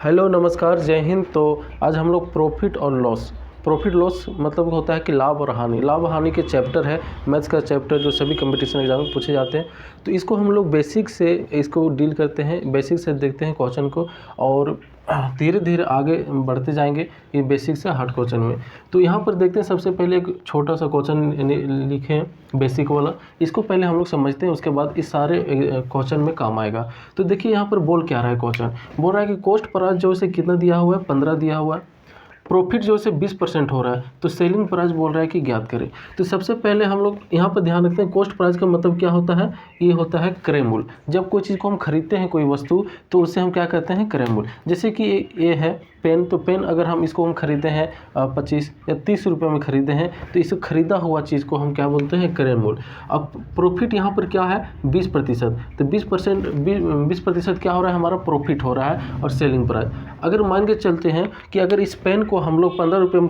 Hello नमस्कार जय हिंद। तो आज हम लोग प्रॉफिट लॉस मतलब होता है कि लाभ और हानि के चैप्टर है, मैथ्स का चैप्टर जो सभी कंपटीशन एग्जाम में पूछे जाते हैं। तो इसको हम लोग बेसिक से इसको डील करते हैं, बेसिक से देखते हैं क्वेश्चन को और धीरे धीरे आगे बढ़ते जाएंगे ये बेसिक से हार्ड क्वेश्चन में। तो यहाँ पर देखते हैं, सबसे पहले एक छोटा सा क्वेश्चन लिखे हैं बेसिक वाला, इसको पहले हम लोग समझते हैं, उसके बाद इस सारे क्वेश्चन में काम आएगा। तो देखिए यहाँ पर बोल क्या रहा है, क्वेश्चन बोल रहा है कि कॉस्ट प्राइस जो है कितना दिया हुआ है, 15 दिया हुआ है, प्रॉफिट जो है 20% हो रहा है, तो सेलिंग प्राइस बोल रहा है कि ज्ञात करें। तो सबसे पहले हम लोग यहाँ पर ध्यान रखते हैं, कॉस्ट प्राइस का मतलब क्या होता है, ये होता है क्रय मूल्य। जब कोई चीज़ को हम खरीदते हैं कोई वस्तु, तो उससे हम क्या कहते हैं, क्रय मूल्य। जैसे कि ये है पेन, तो पेन अगर हम इसको हम खरीदे हैं 25 या 30 रुपये में खरीदे हैं, तो इसे खरीदा हुआ चीज़ को हम क्या बोलते हैं, क्रय मूल्य। अब प्रॉफिट यहाँ पर क्या है, 20%। तो 20% क्या हो रहा है, हमारा प्रॉफिट हो रहा है और सेलिंग प्राइस। अगर मान के चलते हैं कि अगर इस पेन को हम लोग 15 रुपये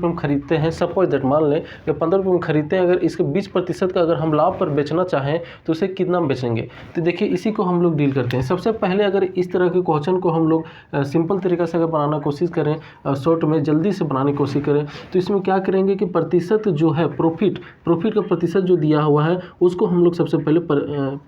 में खरीदते हैं, सपोज दैट मान लें कि 15 रुपये में खरीदते हैं, अगर इसके 20% का अगर हम लाभ पर बेचना चाहें तो उसे कितना बेचेंगे। तो देखिए इसी को हम लोग डील करते हैं। सबसे पहले अगर इस तरह के क्वेश्चन को हम लोग सिंपल तरीका से अगर बनाना कोशिश करें, शॉर्ट में जल्दी से बनाने की कोशिश करें, तो इसमें क्या करेंगे कि प्रतिशत जो है, प्रॉफिट का प्रतिशत जो दिया हुआ है उसको हम लोग सबसे पहले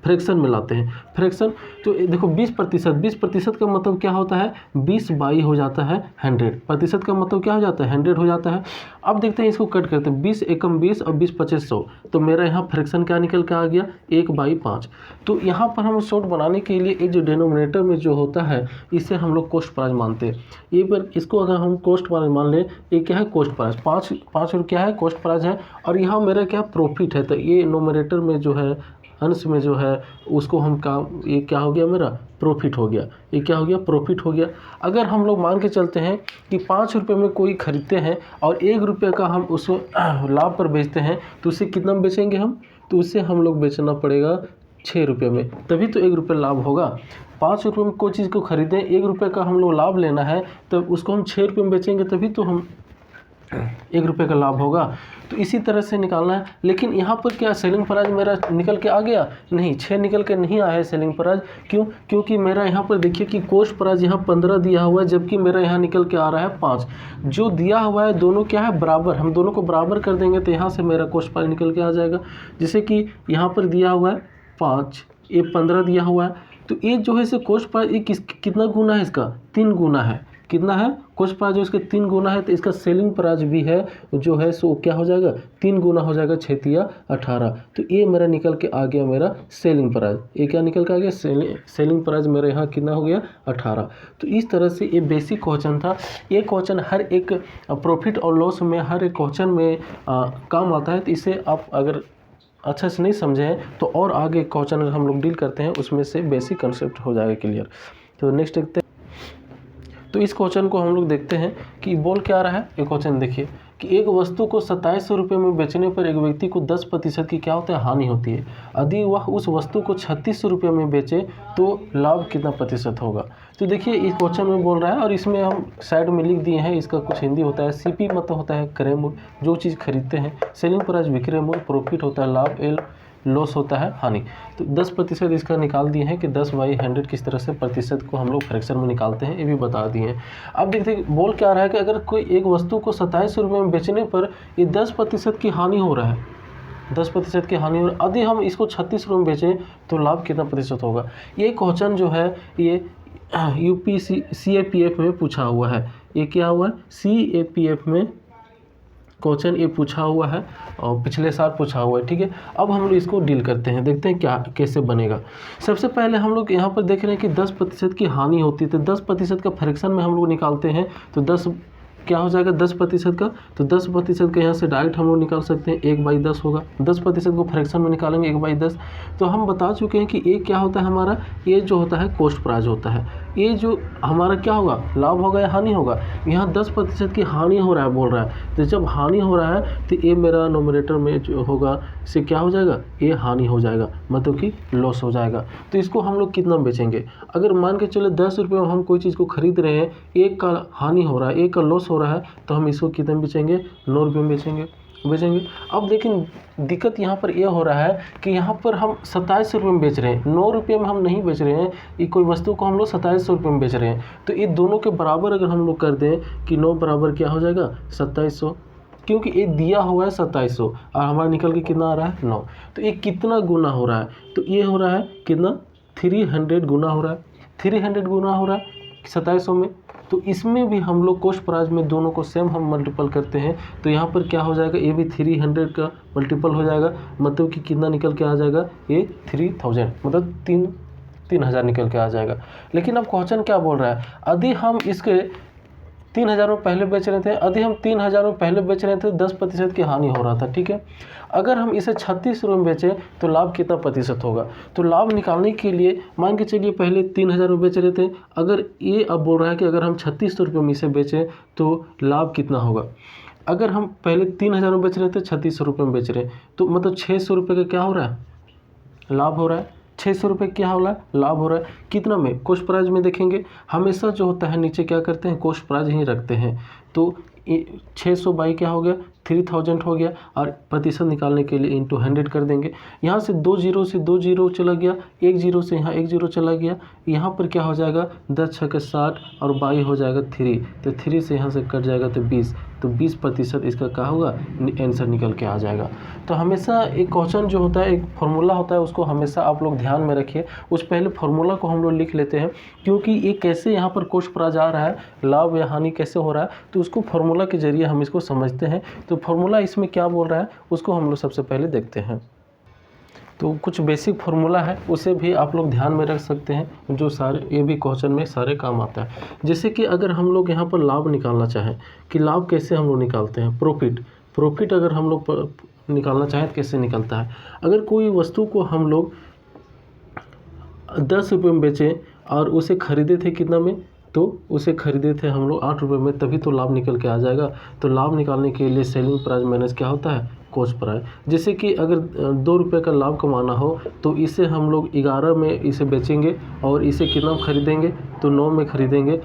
फ्रैक्शन में लाते हैं। फ्रैक्शन तो देखो 20% का मतलब क्या होता है, 20 बाई हो जाता है 100। प्रतिशत का मतलब क्या हो जाता है, 100 हो जाता है। अब देखते हैं, इसको कट करते हैं, 20 एकम 20 और 20 पच्चीस 100, तो मेरा यहाँ फ्रैक्शन क्या निकल के आ गया, 1/5। तो यहाँ पर हम शॉर्ट बनाने के लिए एक जो डिनोमिनेटर में जो होता है, इसे हम लोग कॉस्ट प्राइस मानते हैं। ये पर इसको अगर हम कॉस्ट प्राइस मान लें, ये क्या है, कॉस्ट प्राइस, 5 क्या है, कॉस्ट प्राइस है, और यहाँ मेरा क्या प्रॉफिट है। तो ये नोमिनेटर में जो है, अंश में जो है, उसको हम ये क्या हो गया, मेरा प्रॉफिट हो गया। ये क्या हो गया, प्रॉफिट हो गया। अगर हम लोग मान के चलते हैं कि 5 रुपये में कोई खरीदते हैं और 1 रुपये का हम उसको लाभ पर बेचते हैं, तो उससे कितना में बेचेंगे हम, तो उससे हम लोग बेचना पड़ेगा 6 रुपये में, तभी तो 1 रुपये लाभ होगा। 5 रुपये में कोई चीज़ को खरीदें, 1 रुपये का हम लोग लाभ लेना है, तो उसको हम 6 रुपये में बेचेंगे, तभी तो हम 1 रुपये का लाभ होगा। तो इसी तरह से निकालना है। लेकिन यहाँ पर क्या सेलिंग प्राइस मेरा निकल के आ गया, नहीं, 6 निकल के नहीं आया है सेलिंग प्राइस। क्यों, क्योंकि मेरा यहाँ पर देखिए कि कॉस्ट प्राइस यहाँ 15 दिया हुआ है, जबकि मेरा यहाँ निकल के आ रहा है 5। जो दिया हुआ है दोनों क्या है, बराबर, हम दोनों को बराबर कर देंगे, तो यहाँ से मेरा कॉस्ट प्राइस निकल के आ जाएगा। जैसे कि यहाँ पर दिया हुआ है 5, ये 15 दिया हुआ है, तो ये जो है इसे कॉस्ट प्राइस, ये कितना गुना है, इसका 3 गुना है। कितना है, कॉस्ट प्राइस जो इसके 3 गुना है, तो इसका सेलिंग प्राइस भी है जो है सो क्या हो जाएगा, 3 गुना हो जाएगा, 6 या 18। तो ये मेरा निकल के आ गया मेरा सेलिंग प्राइस। ये क्या निकल के आ गया, सेलिंग प्राइस मेरा यहाँ कितना हो गया, 18। तो इस तरह से ये बेसिक क्वेश्चन था। ये क्वेश्चन हर एक प्रॉफिट और लॉस में, हर एक क्वेश्चन में काम आता है। तो इसे आप अगर अच्छा से नहीं समझे हैं तो और आगे क्वेश्चन अगर हम लोग डील करते हैं, उसमें से बेसिक कंसेप्ट हो जाएगा क्लियर। तो नेक्स्ट देखते हैं। तो इस क्वेश्चन को हम लोग देखते हैं कि बोल क्या रहा है। ये क्वेश्चन देखिए कि एक वस्तु को 2700 रुपये में बेचने पर एक व्यक्ति को 10% की क्या होता है, हानि होती है। यदि वह उस वस्तु को 3600 रुपये में बेचे तो लाभ कितना प्रतिशत होगा। तो देखिए इस क्वेश्चन में बोल रहा है, और इसमें हम साइड में लिख दिए हैं, इसका कुछ हिंदी होता है। सीपी मतलब होता है क्रय मूल्य, जो चीज़ खरीदते हैं। सेलिंग प्राइस विक्रय मूल्य, प्रॉफिट होता है लाभ, एल लॉस होता है हानि। तो 10% इसका निकाल दिए हैं कि 10/100 किस तरह से प्रतिशत को हम लोग फ्रैक्शन में निकालते हैं, ये भी बता दिए हैं। अब देखते हैं बोल क्या रहा है कि अगर कोई एक वस्तु को 2700 रुपये में बेचने पर ये 10% की हानि हो रहा है, 10% की हानि हो रहा है। यदि हम इसको 36 रुपये में बेचें तो लाभ कितना प्रतिशत होगा। ये क्वेश्चन जो है ये यूपीसी CAPF में पूछा हुआ है। ये क्या हुआ है, CAPF में क्वेश्चन ये पूछा हुआ है और पिछले साल पूछा हुआ है। ठीक है, अब हम लोग इसको डील करते हैं, देखते हैं क्या कैसे बनेगा। सबसे पहले हम लोग यहाँ पर देख रहे हैं कि 10% की हानि होती है, तो 10% का फ्रैक्शन में हम लोग निकालते हैं। तो 10 क्या हो जाएगा, 10% का, तो 10% का यहाँ से डायरेक्ट हम लोग निकाल सकते हैं, 1/10 होगा। 10% को फ्रैक्शन में निकालेंगे, 1/10। तो हम बता चुके हैं कि ये क्या होता है हमारा, ये जो होता है कॉस्ट प्राइस होता है। ये जो हमारा क्या होगा, लाभ होगा या हानि होगा। यहाँ 10% की हानि हो रहा है बोल रहा है, तो जब हानि हो रहा है तो ये मेरा नोमिनेटर में जो होगा इससे क्या हो जाएगा, ये हानि हो जाएगा, मतलब कि लॉस हो जाएगा। तो इसको हम लोग कितना बेचेंगे, अगर मान के चले 10 रुपये में हम कोई चीज़ को खरीद रहे हैं, एक का हानि हो रहा है, एक का लॉस हो रहा है, तो हम इसको कितने में बेचेंगे, 9 रुपये में बेचेंगे। बेचेंगे। अब लेकिन दिक्कत यहाँ पर यह हो रहा है कि यहाँ पर हम 27 रुपये में बेच रहे हैं, 9 रुपये में हम नहीं बेच रहे हैं। ये कोई वस्तु को हम लोग 2700 रुपये में बेच रहे हैं। तो ये दोनों के बराबर अगर हम लोग कर दें कि 9 बराबर क्या हो जाएगा 2700, क्योंकि ये दिया हुआ है 2700 और हमारा निकल के कितना आ रहा है 9। तो ये कितना गुना हो रहा है, तो ये हो रहा है कितना 300 गुना हो रहा है, 300 गुना हो रहा है 2700 में। तो इसमें भी हम लोग कॉस्ट प्राइस में दोनों को सेम हम मल्टीपल करते हैं, तो यहाँ पर क्या हो जाएगा, ये भी 300 का मल्टीपल हो जाएगा, मतलब कि कितना निकल के आ जाएगा, ये 3000 मतलब 3000 निकल के आ जाएगा। लेकिन अब क्वेश्चन क्या बोल रहा है, यदि हम इसके 3000 में पहले बेच रहे थे, यदि हम 3000 में पहले बेच रहे थे 10% की हानि हो रहा था, ठीक है। अगर हम इसे 36 रुपये में बेचें तो लाभ कितना प्रतिशत होगा। तो लाभ निकालने के लिए मान के चलिए पहले 3000 में बेच रहे थे, अगर ये अब बोल रहा है कि अगर हम 3600 रुपये में इसे बेचें तो लाभ कितना होगा। अगर हम पहले 3000 में बेच रहे थे, 3600 रुपये में बेच रहे हैं, तो मतलब 600 रुपये का क्या हो रहा है, लाभ हो रहा है। 600 रुपये क्या हो रहा है, लाभ हो रहा है। कितना में, कॉस्ट प्राइस में देखेंगे हमेशा जो होता है नीचे क्या करते हैं, कॉस्ट प्राइस ही रखते हैं। तो 600 बाई क्या हो गया 3000 हो गया, और प्रतिशत निकालने के लिए इंटू 100 कर देंगे। यहाँ से 2 जीरो से 2 जीरो चला गया, 1 जीरो से यहाँ 1 जीरो चला गया, यहाँ पर क्या हो जाएगा 10 छक्के 60 और 22 हो जाएगा 3, तो 3 से यहाँ से कट जाएगा तो 20, तो 20% इसका क्या होगा, आंसर निकल के आ जाएगा। तो हमेशा एक क्वेश्चन जो होता है, एक फार्मूला होता है, उसको हमेशा आप लोग ध्यान में रखिए। उस पहले फार्मूला को हम लोग लिख लेते हैं, क्योंकि ये कैसे यहाँ पर कॉस्ट प्राइस आ रहा है, लाभ या हानि कैसे हो रहा है, तो उसको फार्मूला के जरिए हम इसको समझते हैं। तो फार्मूला इसमें क्या बोल रहा है उसको हम लोग सबसे पहले देखते हैं। तो कुछ बेसिक फार्मूला है, उसे भी आप लोग ध्यान में रख सकते हैं, जो सारे ये भी क्वेश्चन में सारे काम आता है। जैसे कि अगर हम लोग यहाँ पर लाभ निकालना चाहें कि लाभ कैसे हम लोग निकालते हैं, प्रॉफिट अगर हम लोग निकालना चाहें तो कैसे निकलता है। अगर कोई वस्तु को हम लोग 10 रुपये में बेचें और उसे खरीदे थे कितना में, तो उसे खरीदे थे हम लोग 8 रुपये में, तभी तो लाभ निकल के आ जाएगा। तो लाभ निकालने के लिए सेलिंग प्राइस माइनस क्या होता है, कॉस्ट प्राइस। जैसे कि अगर 2 रुपये का लाभ कमाना हो तो इसे हम लोग 11 में इसे बेचेंगे और इसे कितना खरीदेंगे, तो 9 में खरीदेंगे,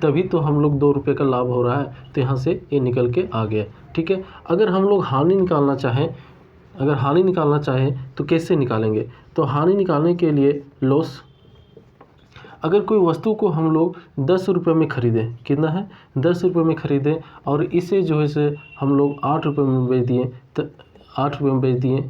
तभी तो हम लोग 2 रुपये का लाभ हो रहा है। तो यहाँ से ये निकल के आ गया, ठीक है। अगर हम लोग हानि निकालना चाहें तो कैसे निकालेंगे, तो हानि निकालने के लिए लॉस, अगर कोई वस्तु को हम लोग 10 रुपये में ख़रीदें, कितना है 10 रुपये में ख़रीदें, और इसे जो है से हम लोग 8 रुपये में बेच दिए, तो 8 रुपये में बेच दिए,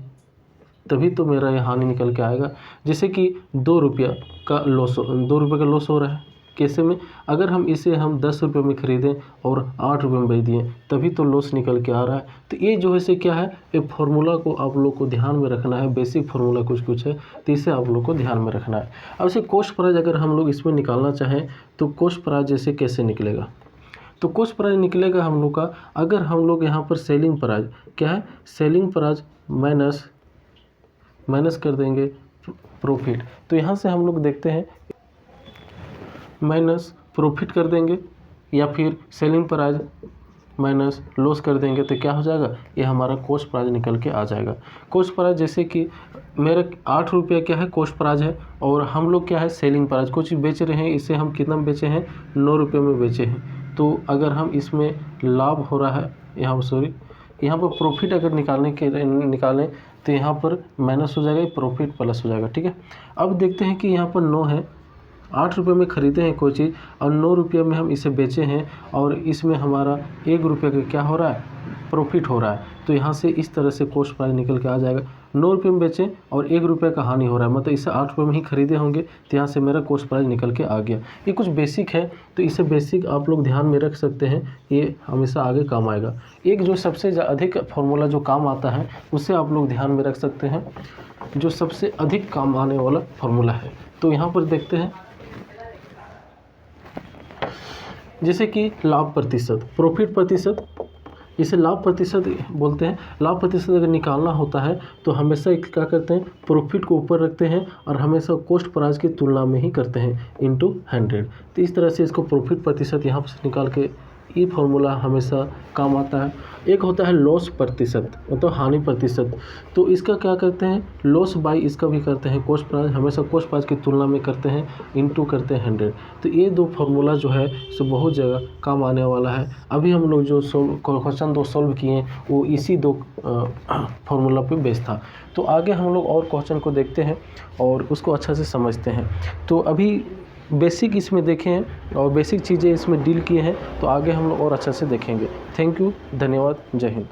तभी तो मेरा ये हानि निकल के आएगा। जैसे कि 2 रुपये का लॉस हो रहा है, कैसे में, अगर हम इसे 10 रुपये में ख़रीदें और 8 रुपये में बेच दिए, तभी तो लॉस निकल के आ रहा है। तो ये जो है से क्या है, एक फार्मूला को आप लोग को ध्यान में रखना है, बेसिक फार्मूला कुछ है, तो इसे आप लोग को ध्यान में रखना है। अब इसे कॉस्ट प्राइस अगर हम लोग इसमें निकालना चाहें तो कॉस्ट प्राइस जैसे कैसे निकलेगा, तो कॉस्ट प्राइस निकलेगा हम लोग का, अगर हम लोग यहाँ पर सेलिंग प्राइस क्या है, सेलिंग प्राइस माइनस कर देंगे प्रॉफिट, तो यहाँ से हम लोग देखते हैं माइनस प्रॉफिट कर देंगे, या फिर सेलिंग प्राइस माइनस लॉस कर देंगे, तो क्या हो जाएगा, ये हमारा कॉस्ट प्राइस निकल के आ जाएगा। कॉस्ट प्राइस जैसे कि मेरा 8 रुपये क्या है कॉस्ट प्राइस है, और हम लोग क्या है सेलिंग प्राइस, कुछ बेच रहे हैं, इसे हम कितना में बेचे हैं 9 रुपये में बेचे हैं। तो अगर हम इसमें लाभ हो रहा है, यहाँ पर प्रॉफिट अगर निकालें तो यहाँ पर माइनस हो जाएगा, प्रॉफिट प्लस हो जाएगा, ठीक है। अब देखते हैं कि यहाँ पर 9 है, 8 रुपये में ख़रीदे हैं कोई चीज़ और 9 रुपये में हम इसे बेचे हैं, और इसमें हमारा 1 रुपये का क्या हो रहा है, प्रॉफिट हो रहा है। तो यहाँ से इस तरह से कॉस्ट प्राइस निकल के आ जाएगा। 9 रुपये में बेचें और 1 रुपये का हानि हो रहा है, मतलब इसे 8 रुपये में ही खरीदे होंगे, तो यहाँ से मेरा कॉस्ट प्राइस निकल के आ गया। ये कुछ बेसिक है, तो इसे बेसिक आप लोग ध्यान में रख सकते हैं, ये हमेशा आगे काम आएगा। एक जो सबसे अधिक फार्मूला जो काम आता है उसे आप लोग ध्यान में रख सकते हैं, जो सबसे अधिक काम आने वाला फार्मूला है। तो यहाँ पर देखते हैं, जैसे कि लाभ प्रतिशत, प्रॉफिट प्रतिशत, इसे लाभ प्रतिशत बोलते हैं। लाभ प्रतिशत अगर निकालना होता है तो हमेशा क्या करते हैं, प्रॉफिट को ऊपर रखते हैं और हमेशा कॉस्ट प्राइस की तुलना में ही करते हैं, इंटू 100। तो इस तरह से इसको प्रॉफिट प्रतिशत यहाँ से निकाल के ये फार्मूला हमेशा काम आता है। एक होता है लॉस प्रतिशत, मतलब हानि प्रतिशत, तो इसका क्या करते हैं, लॉस बाई इसका भी करते हैं, कॉस्ट प्राइस हमेशा कॉस्ट प्राइस की तुलना में करते हैं, इनटू करते हैं 100। तो ये दो फार्मूला जो है सो बहुत जगह काम आने वाला है। अभी हम लोग जो क्वेश्चन 2 सॉल्व किए वो इसी 2 फार्मूला पे बेस्ड था। तो आगे हम लोग और क्वेश्चन को देखते हैं और उसको अच्छा से समझते हैं। तो अभी बेसिक इसमें देखे हैं और बेसिक चीज़ें इसमें डील किए हैं, तो आगे हम लोग और अच्छा से देखेंगे। थैंक यू, धन्यवाद, जय हिंद।